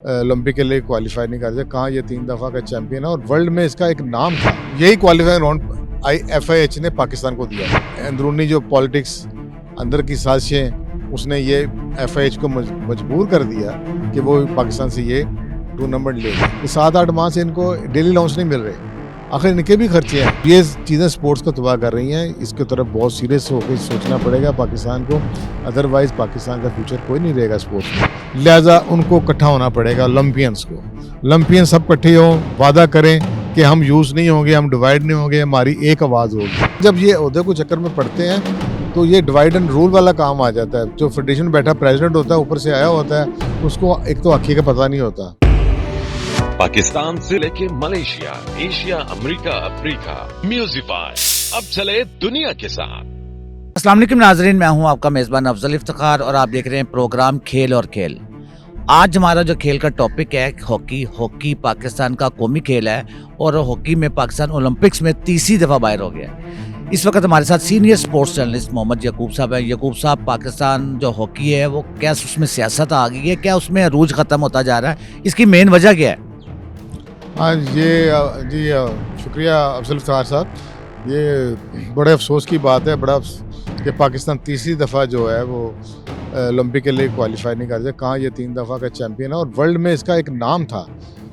Olympic के लिए qualify नहीं कर सकते। कहाँ ये 3 दफ़ा का चैंपियन है और वर्ल्ड में इसका एक नाम था। यही क्वालिफाइंग राउंड FIH ने पाकिस्तान को दिया। अंदरूनी जो पॉलिटिक्स, अंदर की साजिशें, उसने ये FIH को मजबूर कर दिया कि वो पाकिस्तान से ये टूर्नामेंट ले लें। 7-8 माह से इनको डेली अलाउंस नहीं मिल रहे। आखिर इनके भी खर्चे हैं। ये चीज़ें स्पोर्ट्स को तबाह कर रही हैं। इसके तरफ बहुत सीरियस होकर सोचना पड़ेगा पाकिस्तान को, अदरवाइज पाकिस्तान का फ्यूचर कोई नहीं रहेगा स्पोर्ट्स में। लिहाजा उनको इकट्ठा होना पड़ेगा, ओलंपियंस को। ओलंपियन सब इकट्ठे हों, वादा करें कि हम यूज़ नहीं होंगे, हम डिवाइड नहीं होंगे, हमारी एक आवाज़ होगी। जब ये ओहदे को चक्कर में पड़ते हैं तो ये डिवाइड एंड रूल वाला काम आ जाता है। जो फेडरेशन बैठा प्रेसिडेंट होता है, ऊपर से आया होता है, उसको एक तो आखिर का पता नहीं होता। पाकिस्तान से लेके मलेशिया, एशिया, अमेरिका, अफ्रीका, म्यूजिफाई अब चले दुनिया के साथ। अस्सलाम वालेकुम नाजरीन, मैं हूं आपका मेज़बान अफजल इफ्तिखार और आप देख रहे हैं प्रोग्राम खेल और खेल। आज हमारा जो खेल का टॉपिक है हॉकी। हॉकी पाकिस्तान का कौमी खेल है और हॉकी में पाकिस्तान ओलंपिक्स में तीसरी दफ़ा बाहर हो गया है। इस वक्त हमारे साथ सीनियर स्पोर्ट्स जर्नलिस्ट मोहम्मद यकूब साहब हैं। यकूब साहब, पाकिस्तान जो हॉकी है वो क्या उसमें सियासत आ गई है, क्या उसमें अरूज ख़त्म होता जा रहा है, इसकी मेन वजह क्या है? हाँ जी, शुक्रिया अफजल इफ्तिखार साहब। ये बड़े अफसोस की बात है, कि पाकिस्तान तीसरी दफ़ा जो है वो ओलंपिक के लिए क्वालिफाई नहीं कर सकते। कहाँ ये 3 दफ़ा का चैंपियन है और वर्ल्ड में इसका एक नाम था,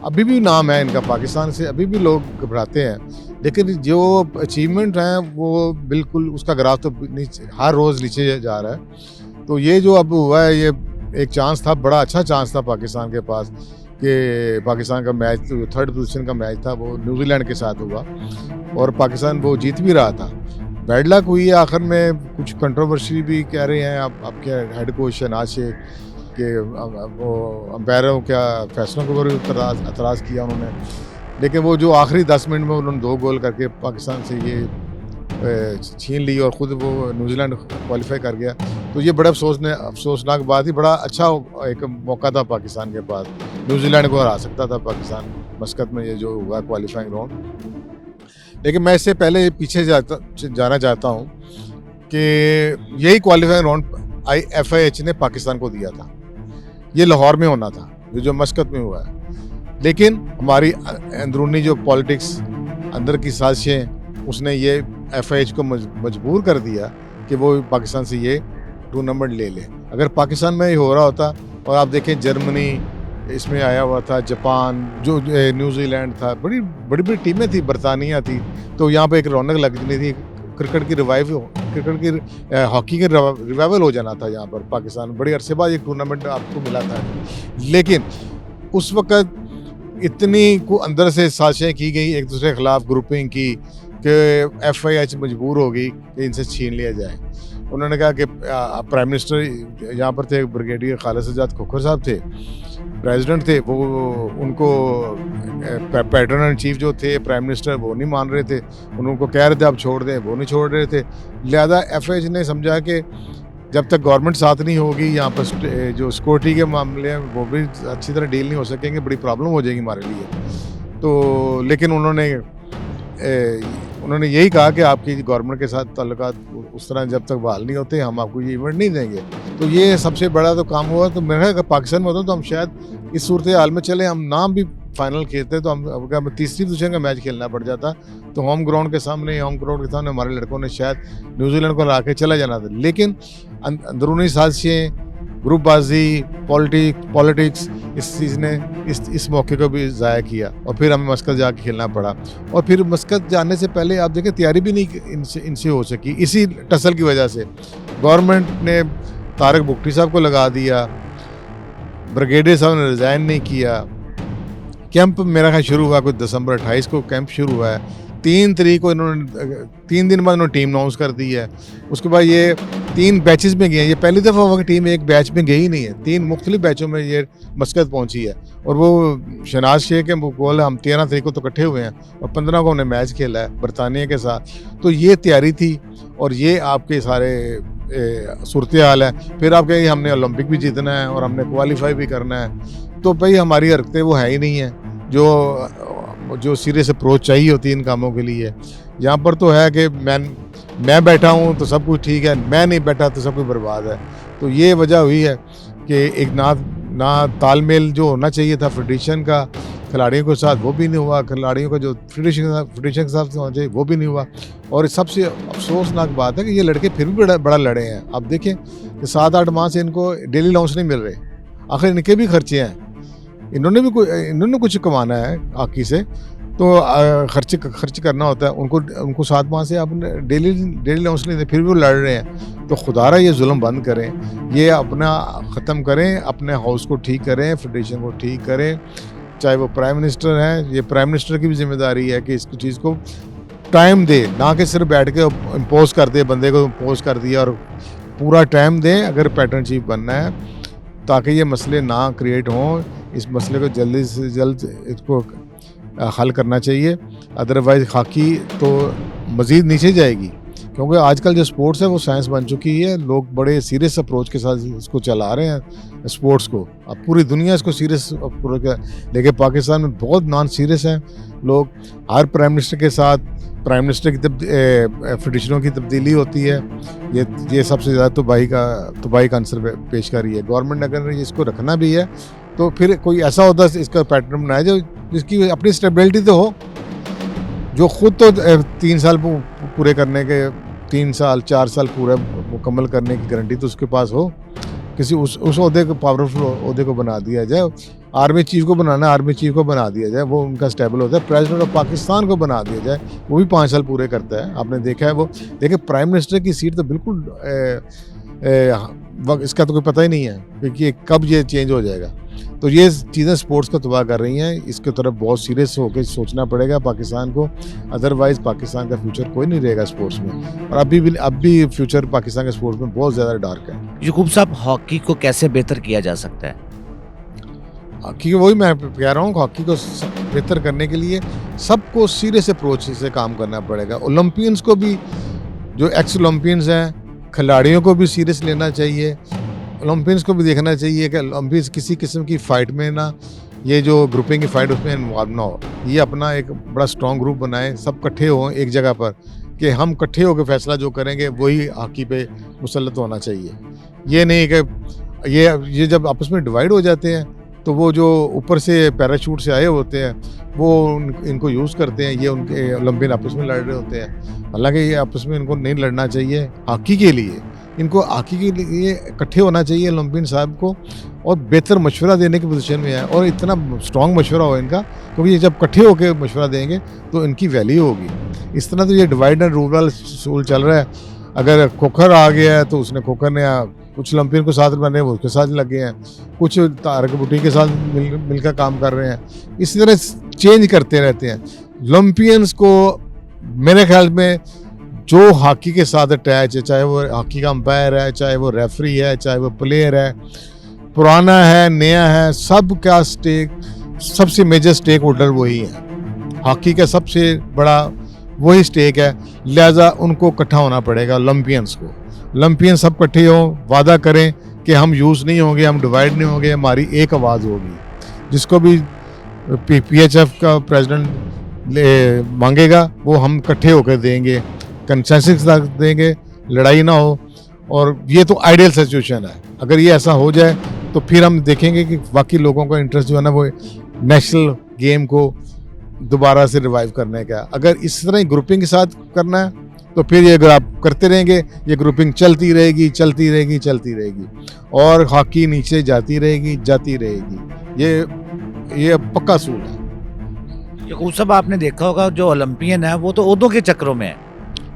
अभी भी नाम है इनका। पाकिस्तान से अभी भी लोग घबराते हैं, लेकिन जो अचीवमेंट हैं वो बिल्कुल उसका ग्राफ तो नीचे, हर रोज़ नीचे जा रहा है। तो ये जो अब हुआ है, ये एक चांस था, बड़ा अच्छा चांस था पाकिस्तान के पास कि पाकिस्तान का मैच, थर्ड पोजीशन का मैच था, वो न्यूजीलैंड के साथ हुआ और पाकिस्तान वो जीत भी रहा था। बैड लक हुई है आखिर में। कुछ कंट्रोवर्सी भी कह रहे हैं अब क्या हेड कोच शहनाज शेख के वो अंपायरों क्या फैसलों के ऊपर एतराज़ किया उन्होंने, लेकिन वो जो आखिरी 10 मिनट में उन्होंने 2 गोल करके पाकिस्तान से ये छीन ली और ख़ुद वो न्यूजीलैंड क्वालिफाई कर गया। तो ये बड़ा अफसोसनाक बात ही, बड़ा अच्छा एक मौका था पाकिस्तान के पास। न्यूजीलैंड को हरा सकता था पाकिस्तान मस्कत में, ये जो हुआ क्वालिफाइंग राउंड। लेकिन मैं इससे पहले पीछे जाना चाहता हूँ कि यही क्वालिफाइंग राउंड FIH ने पाकिस्तान को दिया था। ये लाहौर में होना था, जो मस्कत में हुआ है। लेकिन हमारी अंदरूनी जो पॉलिटिक्स, अंदर की साजिशें, उसने ये FIH को मजबूर कर दिया कि वो पाकिस्तान से ये टूर्नामेंट ले ले। अगर पाकिस्तान में ही हो रहा होता, और आप देखें जर्मनी इसमें आया हुआ था, जापान, जो न्यूजीलैंड था, बड़ी बड़ी टीमें थी, बरतानिया थी, तो यहाँ पे एक रौनक लगनी थी। हॉकी के रिवाइवल हो जाना था यहाँ पर। पाकिस्तान बड़े अरसे बाद एक टूर्नामेंट आपको मिला था, लेकिन उस वक़्त इतनी को अंदर से साजिशें की गई एक दूसरे के खिलाफ, ग्रुपिंग की, कि FIH मजबूर हो गई कि इनसे छीन लिया जाए। उन्होंने कहा कि प्राइम मिनिस्टर यहाँ पर थे, ब्रिगेडियर खालिद आज़ाद खोखर साहब थे, प्रेसिडेंट थे, वो उनको पैटर्न इन चीफ जो थे प्राइम मिनिस्टर, वो नहीं मान रहे थे। उनको कह रहे थे आप छोड़ दें, वो नहीं छोड़ रहे थे। लिहाजा FIH ने समझा कि जब तक गवर्नमेंट साथ नहीं होगी, यहाँ पर जो सिक्योरिटी के मामले हैं वो भी अच्छी तरह डील नहीं हो सकेंगे, बड़ी प्रॉब्लम हो जाएगी हमारे लिए। तो लेकिन उन्होंने यही कहा कि आपकी गवर्नमेंट के साथ ताल्लुकात उस तरह जब तक बहाल नहीं होते, हम आपको ये इवेंट नहीं देंगे। तो ये सबसे बड़ा तो काम हुआ। तो मेरा ख्याल पाकिस्तान में होता तो हम शायद इस सूरत हाल में चले, हम नाम भी फाइनल खेलते तो हम तीसरी पोजीशन का मैच खेलना पड़ जाता, तो होम ग्राउंड के सामने हमारे लड़कों ने शायद न्यूजीलैंड को हरा के चला जाना था। लेकिन अंदरूनी साजिशें, ग्रुपबाजी, पॉलिटिक्स, इस चीज़ ने इस मौके को भी ज़ाया किया और फिर हमें मस्कत जाके खेलना पड़ा। और फिर मस्कत जाने से पहले आप देखें तैयारी भी नहीं इनसे हो सकी। इसी टसल की वजह से गवर्नमेंट ने तारक बुगटी साहब को लगा दिया, ब्रिगेडियर साहब ने रिज़ाइन नहीं किया। कैंप मेरा ख्याल शुरू हुआ, कुछ दिसंबर 28 को कैंप शुरू हुआ है। 3 तारीख को इन्होंने 3 दिन बाद इन्होंने टीम अनाउंस कर दी है। उसके बाद ये 3 बैचेस में गए हैं। ये पहली दफ़ा हुआ कि टीम एक बैच में गई नहीं है, 3 मुख्तलिफ बैचों में ये मस्कत पहुंची है। और वो शहनाज शेख के बोल, हम 13 तारीख को तो इकट्ठे हुए हैं और 15 को हमने मैच खेला है बरतानिया के साथ। तो ये तैयारी थी और ये आपके सारे सूरत हाल है। फिर आप कहें हमने ओलंपिक भी जीतना है और हमने क्वालिफाई भी करना है, तो भाई हमारी हरकतें वो है ही नहीं है जो सीरियस अप्रोच चाहिए होती है इन कामों के लिए। यहाँ पर तो है कि मैं बैठा हूँ तो सब कुछ ठीक है, मैं नहीं बैठा तो सब कुछ बर्बाद है। तो ये वजह हुई है कि एक ना तालमेल जो होना चाहिए था फेडरेशन का खिलाड़ियों के साथ वो भी नहीं हुआ, खिलाड़ियों का जो फेडरेशन के साथ होना चाहिए वो भी नहीं हुआ। और सबसे अफसोसनाक बात है कि ये लड़के फिर भी बड़ा लड़े हैं। अब देखें कि 7-8 माह से इनको डेली अलाउंस नहीं मिल रहे, आखिर इनके भी खर्चे हैं, इन्होंने कुछ कमाना है हॉकी से, तो खर्च करना होता है उनको 7 माह से आप डेली अलाउंस नहीं दे, फिर भी वो लड़ रहे हैं। तो खुदारा ये जुल्म बंद करें, ये अपना ख़त्म करें, अपने हाउस को ठीक करें, फेडरेशन को ठीक करें, चाहे वो प्राइम मिनिस्टर हैं, ये प्राइम मिनिस्टर की भी जिम्मेदारी है कि इस चीज़ को टाइम दे, ना कि सिर्फ बैठ के इम्पोज कर दे, बंदे को इम्पोज कर दिया, और पूरा टाइम दें अगर पैटर्न चीफ बनना है, ताकि ये मसले ना क्रिएट हों। इस मसले को जल्दी से जल्द इसको हल करना चाहिए, अदरवाइज़ हॉकी तो मज़ीद नीचे जाएगी, क्योंकि आजकल जो स्पोर्ट्स है वो साइंस बन चुकी है। लोग बड़े सीरियस अप्रोच के साथ इसको चला रहे हैं स्पोर्ट्स को, अब पूरी दुनिया इसको सीरियस अप्रोच, लेकिन पाकिस्तान में बहुत नॉन सीरियस हैं लोग। हर प्राइम मिनिस्टर के साथ प्राइम मिनिस्टर की फेडरेशनों की तब्दीली होती है, ये सबसे ज़्यादा तबाही का आंसर पेश कर रही है। गवर्नमेंट अगर इसको रखना भी है तो फिर कोई ऐसा होता है इसका पैटर्न बनाया जो जिसकी अपनी स्टेबिलिटी तो हो, जो खुद तो 3 साल पूरे करने के 3 साल 4 साल पूरा मुकम्मल करने की गारंटी तो उसके पास हो, किसी उस ओहदे को पावरफुल ओहदे को बना दिया जाए। आर्मी चीफ को बनाना, आर्मी चीफ को बना दिया जाए, वो उनका स्टेबल होता है। प्रेसिडेंट ऑफ पाकिस्तान को बना दिया जाए, वो भी 5 साल पूरे करता है, आपने देखा है वो। देखिए प्राइम मिनिस्टर की सीट तो बिल्कुल इसका तो कोई पता ही नहीं है क्योंकि कब ये चेंज हो जाएगा। तो ये चीज़ें स्पोर्ट्स को तबाह कर रही हैं, इसके तरफ बहुत सीरियस होकर सोचना पड़ेगा पाकिस्तान को, अदरवाइज़ पाकिस्तान का फ्यूचर कोई नहीं रहेगा स्पोर्ट्स में। और अब भी फ्यूचर पाकिस्तान के स्पोर्ट्स में बहुत ज़्यादा डार्क है। यकूब साहब, हॉकी को कैसे बेहतर किया जा सकता है? हॉकी को वही मैं कह रहा हूँ, हॉकी को बेहतर करने के लिए सबको सीरियस अप्रोच से काम करना पड़ेगा। ओलंपियंस को भी, जो एक्स ओलंपियंस हैं, खिलाड़ियों को भी सीरियस लेना चाहिए। ओलंपियंस को भी देखना चाहिए कि ओलंपियंस किसी किस्म की फ़ाइट में ना, ये जो ग्रुपिंग की फ़ाइट उसमें इन्वॉल्व ना हो, ये अपना एक बड़ा स्ट्रॉन्ग ग्रुप बनाएं, सब इकट्ठे हों एक जगह पर, कि हम इकट्ठे होकर फैसला जो करेंगे वही हॉकी पे मुसल्लत होना चाहिए। ये नहीं कि ये जब आपस में डिवाइड हो जाते हैं तो वो जो ऊपर से पैराशूट से आए होते हैं वो इनको यूज़ करते हैं, ये उनके ओलंपियन आपस में लड़ रहे होते हैं। हालांकि ये आपस में इनको नहीं लड़ना चाहिए, हॉकी के लिए इनको हॉकी के लिए इकट्ठे होना चाहिए ओलंपियन साहब को, और बेहतर मशवरा देने की पोजीशन में है, और इतना स्ट्रॉन्ग मशवरा हो इनका, क्योंकि ये जब इकट्ठे होकर मशवरा देंगे तो इनकी वैल्यू होगी। इस तरह तो ये डिवाइड एंड रूल वाला सूल चल रहा है। अगर खोखर आ गया है तो उसने खोखर ने कुछ ओलंपियन को साथ बने वो उसके साथ लगे हैं, कुछ तारक बुटी के साथ मिलकर काम कर रहे हैं। इसी तरह चेंज करते रहते हैं ओलंपियंस को। मेरे ख्याल में जो हॉकी के साथ अटैच है, चाहे वो हॉकी का अंपायर है, चाहे वो रेफरी है, चाहे वो प्लेयर है, पुराना है नया है, सब का सबसे मेजर स्टेक होल्डर वही है। हॉकी का सबसे बड़ा वही स्टेक है, लिहाजा उनको इकट्ठा होना पड़ेगा। ओलंपियंस सब इकट्ठे हों, वादा करें कि हम यूज़ नहीं होंगे, हम डिवाइड नहीं होंगे, हमारी एक आवाज़ होगी। जिसको भी PHF का प्रेसिडेंट मांगेगा वो हम इकट्ठे होकर देंगे, कंसेंसस देंगे, लड़ाई ना हो। और ये तो आइडियल सिचुएशन है। अगर ये ऐसा हो जाए तो फिर हम देखेंगे कि बाकी लोगों का इंटरेस्ट जो है ना वो नेशनल गेम को दोबारा से रिवाइव करने का। अगर इस तरह ग्रुपिंग के साथ करना है तो फिर ये अगर आप करते रहेंगे, ये ग्रुपिंग चलती रहेगी और हॉकी नीचे जाती रहेगी। ये पक्का सूल है। यकूब साहब, आपने देखा होगा जो ओलंपियन है वो तो ओहदों के चक्रों में है।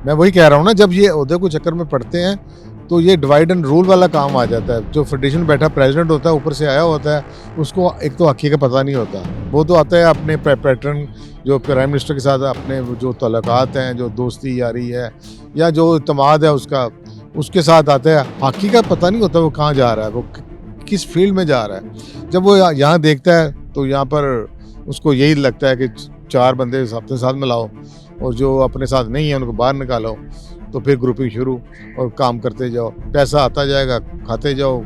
मैं वही कह रहा हूँ ना, जब ये ओहदे को चक्कर में पड़ते हैं तो ये डिवाइड एंड रूल वाला काम आ जाता है। जो फेडरेशन बैठा प्रेसिडेंट होता है, ऊपर से आया होता है, उसको एक तो हॉकी का पता नहीं होता, वो तो आता है अपने पैटर्न, जो प्राइम मिनिस्टर के साथ अपने जो तल्लुकात हैं, जो दोस्ती यारी है या जो इत्मीनान है उसके साथ आता है। हॉकी का पता नहीं होता वो कहाँ जा रहा है, वो किस फील्ड में जा रहा है। जब वो यहाँ देखता है तो यहाँ पर उसको यही लगता है कि 4 बंदे अपने साथ मिलाओ और जो अपने साथ नहीं है उनको बाहर निकालो, तो फिर ग्रुपिंग शुरू और काम करते जाओ, पैसा आता जाएगा, खाते जाओ,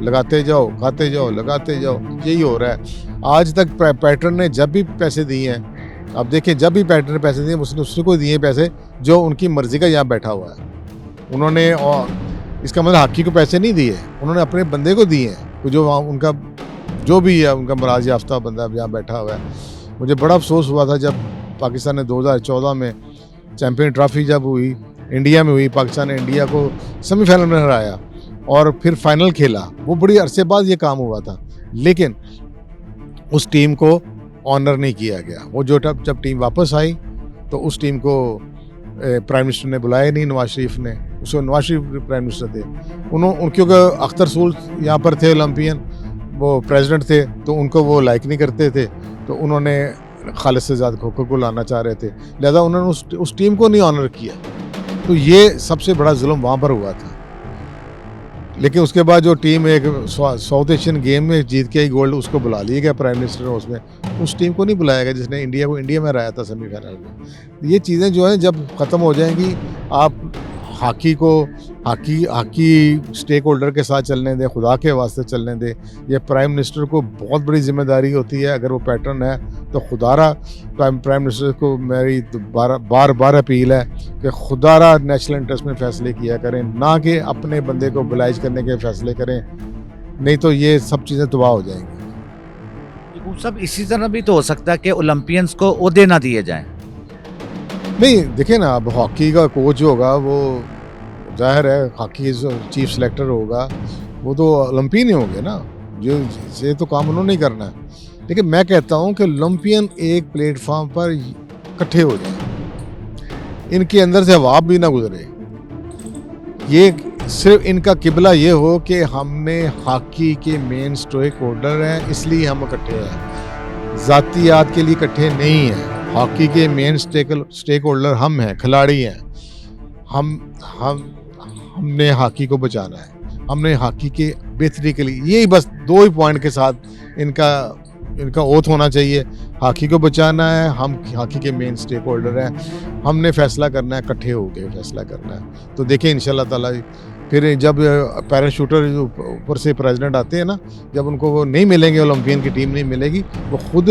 लगाते जाओ, खाते जाओ, लगाते जाओ, यही हो रहा है। आज तक पैटर्न ने जब भी पैसे दिए हैं, अब देखें, जब भी पैटर्न ने पैसे दिए उसने उसको दिए पैसे जो उनकी मर्जी का यहाँ बैठा हुआ है। उन्होंने, और इसका मतलब हॉकी को पैसे नहीं दिए, उन्होंने अपने बंदे को दिए हैं जो उनका जो भी है उनका मराज याफ्ता बंदा यहाँ बैठा हुआ है। मुझे बड़ा अफसोस हुआ था जब पाकिस्तान ने 2014 में चैम्पियन ट्रॉफी जब हुई इंडिया में हुई, पाकिस्तान ने इंडिया को सेमीफाइनल में हराया और फिर फाइनल खेला। वो बड़ी अरसे बाद ये काम हुआ था, लेकिन उस टीम को ऑनर नहीं किया गया। वो जो जब टीम वापस आई तो उस टीम को प्राइम मिनिस्टर ने बुलाया नहीं, नवाज शरीफ ने। उसको नवाज शरीफ प्राइम मिनिस्टर थे, उन्होंने क्योंकि अख्तर रसूल यहाँ पर थे ओलंपियन, वो प्रेसिडेंट थे, तो उनको वो लाइक नहीं करते थे, तो उन्होंने खालिद शहजाद खोखर को लाना चाह रहे थे, लिहाजा उन्होंने उस टीम को नहीं ऑनर किया। तो ये सबसे बड़ा जुल्म वहाँ पर हुआ था। लेकिन उसके बाद जो टीम एक साउथ एशियन गेम में जीत के आई गोल्ड, उसको बुला लिया गया प्राइम मिनिस्टर, उसमें उस टीम को नहीं बुलाया गया जिसने इंडिया को इंडिया में हराया था सेमीफाइनल में। ये चीज़ें जो हैं जब ख़त्म हो जाएंगी, आप हॉकी स्टेक होल्डर के साथ चलने दें, खुदा के वास्ते चलने दें। ये प्राइम मिनिस्टर को बहुत बड़ी जिम्मेदारी होती है। अगर वो पैटर्न है तो खुदारा प्राइम मिनिस्टर को मेरी बार बार अपील है कि खुदारा नेशनल इंटरेस्ट में फ़ैसले किया करें, ना कि अपने बंदे को बिलाइज करने के फ़ैसले करें, नहीं तो ये सब चीज़ें तबाह हो जाएंगी। सब इसी तरह भी तो हो सकता है कि ओलंपियंस को ओहदे ना दिए जाएं। नहीं, देखिए ना, अब हॉकी का कोच होगा वो जाहिर है, हॉकी चीफ सेलेक्टर होगा, वो तो ओलंपियन ही होंगे ना, ये तो काम उन्होंने नहीं करना है। लेकिन मैं कहता हूँ कि ओलंपियन एक प्लेटफॉर्म पर इकट्ठे हो जाए, इनके अंदर से हवा भी ना गुजरे। ये सिर्फ इनका किबला ये हो कि हमने हॉकी के मेन स्टेक होल्डर हैं इसलिए हम इकट्ठे हैं, ज़ातियात के लिए इकट्ठे नहीं हैं। हॉकी के मेन स्टेक होल्डर हम हैं, खिलाड़ी हैं। हमने हॉकी को बचाना है, हमने हॉकी के बेहतरी के लिए, यही बस दो ही पॉइंट के साथ इनका ओथ होना चाहिए। हॉकी को बचाना है, हम हॉकी के मेन स्टेक होल्डर हैं, हमने फैसला करना है, इकट्ठे होकर फैसला करना है। तो देखिए इंशाल्लाह ताला फिर जब पैराशूटर ऊपर से प्रेसिडेंट आते हैं ना, जब उनको वो नहीं मिलेंगे, ओलंपियन की टीम नहीं मिलेगी, वो खुद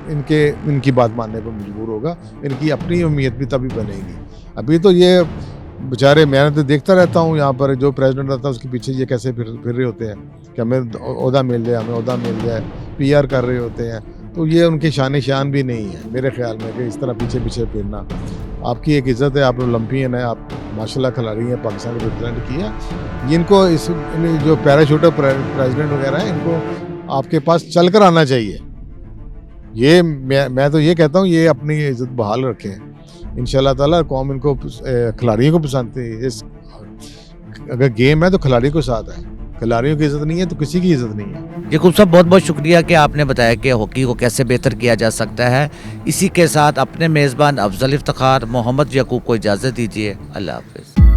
इनकी बात मानने पर मजबूर होगा। इनकी अपनी उम्मीद भी तभी बनेगी। अभी तो ये बेचारे, मैं तो देखता रहता हूँ यहाँ पर जो प्रेसिडेंट आता है उसके पीछे ये कैसे फिर रहे होते हैं कि हमें ओहदा मिल जाए, हमें ओहदा मिल जाए, PR कर रहे होते हैं। तो ये उनकी शान भी नहीं है मेरे ख्याल में कि इस तरह पीछे फिरना। आपकी एक इज़्ज़त है, आप ओलंपियन हैं, आप माशाल्लाह खिलाड़ी हैं, पाकिस्तान को रिप्रेजेंट किया। इनको जो पैराशूटर प्रेसिडेंट वगैरह हैं, इनको आपके पास चल कर आना चाहिए। ये मैं तो ये कहता हूँ, ये अपनी इज़्ज़त बहाल रखें इंशाल्लाह ताला। कौम इनको खिलाड़ियों को पसंद है। अगर गेम है तो खिलाड़ी को साथ है, खिलाड़ियों की इज़्ज़त नहीं है तो किसी की इज़्ज़त नहीं है। याकूब साहब, बहुत बहुत शुक्रिया कि आपने बताया कि हॉकी को कैसे बेहतर किया जा सकता है। इसी के साथ अपने मेज़बान अफजल इफ्तिखार मोहम्मद याकूब को इजाज़त दीजिए। अल्लाह हाफ़िज़।